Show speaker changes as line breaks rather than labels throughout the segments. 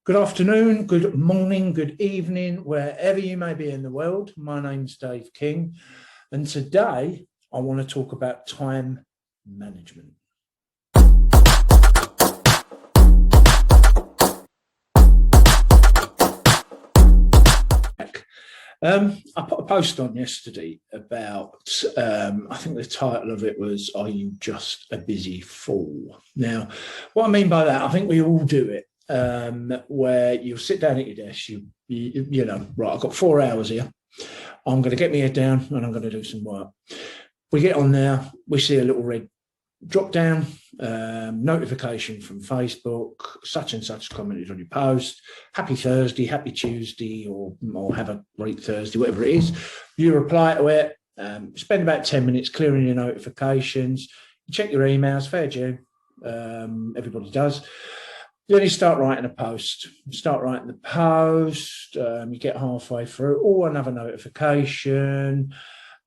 Good afternoon, good morning, good evening, wherever you may be in the world. My name's Dave King, and today I want to talk about time management. I put a post on yesterday about, I think the title of it was, "Are you just a busy fool?" Now, what I mean by that, I think we all do it. Where you'll sit down at your desk, you know, right, I've got 4 hours here. I'm going to get my head down and I'm going to do some work. We get on there, we see a little red drop down, notification from Facebook, such and such commented on your post. Happy Thursday, happy Tuesday, or have a great Thursday, whatever it is. You reply to it, spend about 10 minutes clearing your notifications, you check your emails, fair due, everybody does. Then you start writing a post. You get halfway through, another notification.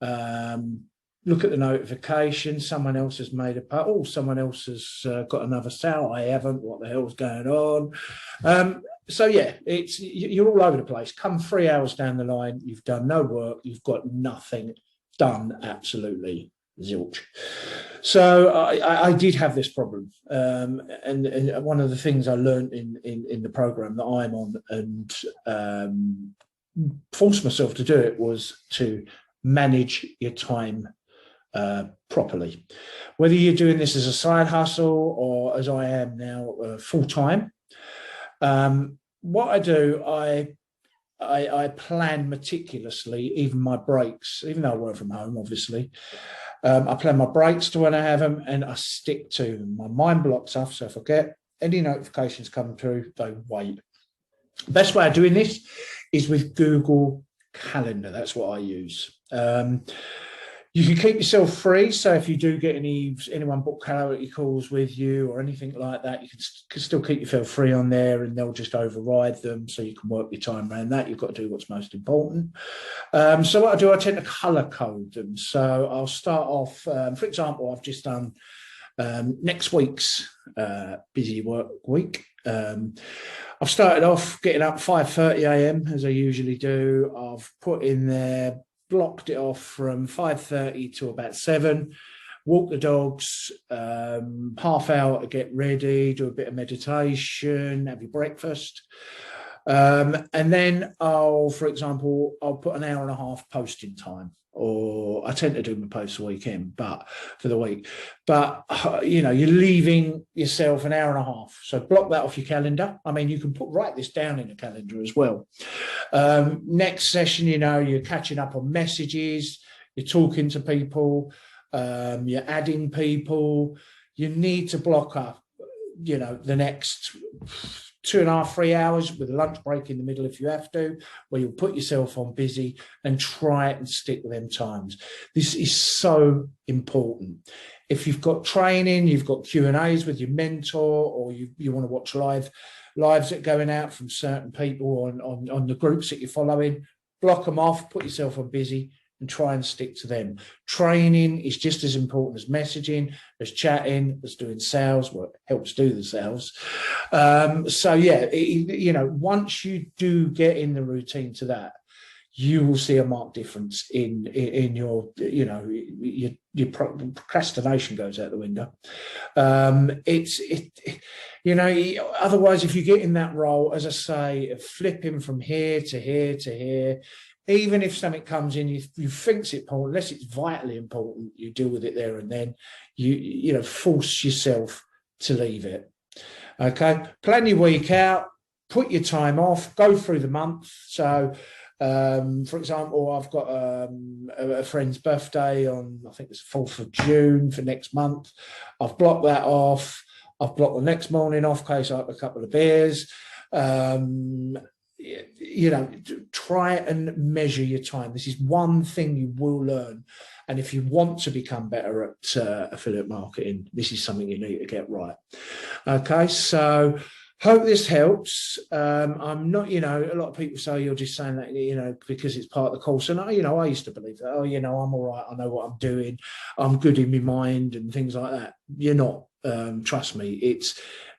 Look at the notification. Someone else has made a post. Someone else has got another sale. I haven't. What the hell's going on? So yeah, you're all over the place. Come 3 hours down the line, you've done no work. You've got nothing done. Absolutely zilch. So I did have this problem, and one of the things I learned in the program that I'm on and forced myself to do it was to manage your time properly. Whether you're doing this as a side hustle or as I am now full time, what I do, I plan meticulously, even my breaks, even though I work from home, obviously. I plan my breaks to when I have them and I stick to them. My mind blocks off, so if I get any notifications come through, they wait. The best way of doing this is with Google Calendar. That's what I use. You can keep yourself free, so if you do get anyone book karaoke calls with you or anything like that, you can still keep yourself free on there and they'll just override them, so you can work your time around that. You've got to do what's most important. So what I do, I tend to colour code them. So I'll start off, for example, I've just done next week's busy work week. I've started off getting up 5:30 a.m. as I usually do. I've put in there, blocked it off from 5:30 to about 7, walk the dogs, half hour to get ready, do a bit of meditation, have your breakfast. And then for example, I'll put an hour and a half posting time, or I tend to do my posts the weekend, but for the week. But, you know, you're leaving yourself an hour and a half. So block that off your calendar. I mean, you can write this down in a calendar as well. Next session, you know, you're catching up on messages, you're talking to people, you're adding people. You need to block up, you know, the next 2.5, 3 hours with a lunch break in the middle if you have to, where you'll put yourself on busy and try it and stick with them times. This is so important. If you've got training, you've got Q&As with your mentor, or you want to watch lives that are going out from certain people on the groups that you're following, block them off, put yourself on busy and try and stick to them. Training is just as important as messaging, as chatting, as doing sales. Well, it helps do the sales. So yeah, you know, once you do get in the routine to that, you will see a marked difference in your, you know, your procrastination goes out the window. You know, otherwise, if you get in that role, as I say, of flipping from here to here to here, even if something comes in, you think it's important, unless it's vitally important, you deal with it there and then. You know, force yourself to leave it. Okay, plan your week out, put your time off, go through the month. So, for example, I've got a friend's birthday on, I think it's 4th of June for next month. I've blocked that off. I've blocked the next morning off in case I have a couple of beers. You know, try and measure your time. This is one thing you will learn. And if you want to become better at affiliate marketing, this is something you need to get right. Okay, so hope this helps. I'm not, you know, a lot of people say you're just saying that, you know, because it's part of the course. And, you know, I used to believe that, oh, you know, I'm all right. I know what I'm doing. I'm good in my mind and things like that. You're not. Trust me,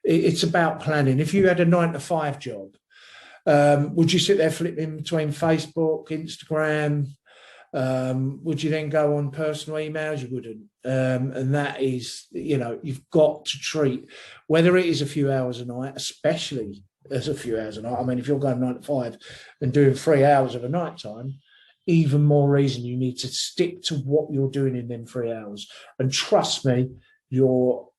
It's about planning. If you had a 9-to-5 job, would you sit there flipping between Facebook, Instagram? Would you then go on personal emails? You wouldn't. And that is, you've got to treat, whether it is a few hours a night, especially as a few hours a night. I mean, if you're going 9 to 5 and doing 3 hours of a night time, even more reason you need to stick to what you're doing in them 3 hours. And trust me, your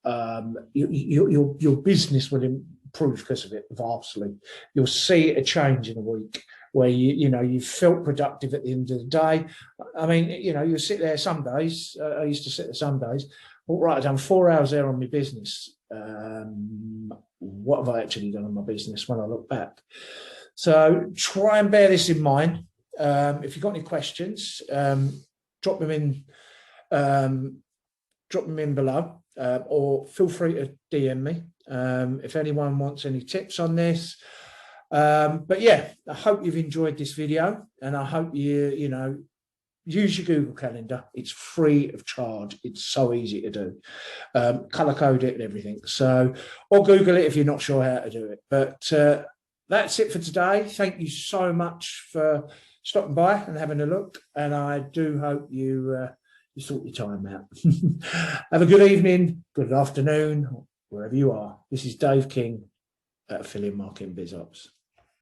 business will improve because of it vastly. You'll see a change in a week where you felt productive at the end of the day. I mean, you sit there some days. I used to sit there some days. Well, right, I've done 4 hours there on my business. What have I actually done on my business when I look back? So try and bear this in mind. If you've got any questions, drop them in below, or feel free to DM me if anyone wants any tips on this. But yeah, I hope you've enjoyed this video, and I hope you use your Google Calendar. It's free of charge. It's so easy to do. Color code it and everything. So, or Google it if you're not sure how to do it. But that's it for today. Thank you so much for stopping by and having a look. And I do hope you sort your time out. Have a good evening, good afternoon, wherever you are. This is Dave King at Affiliate Marketing Biz Ops.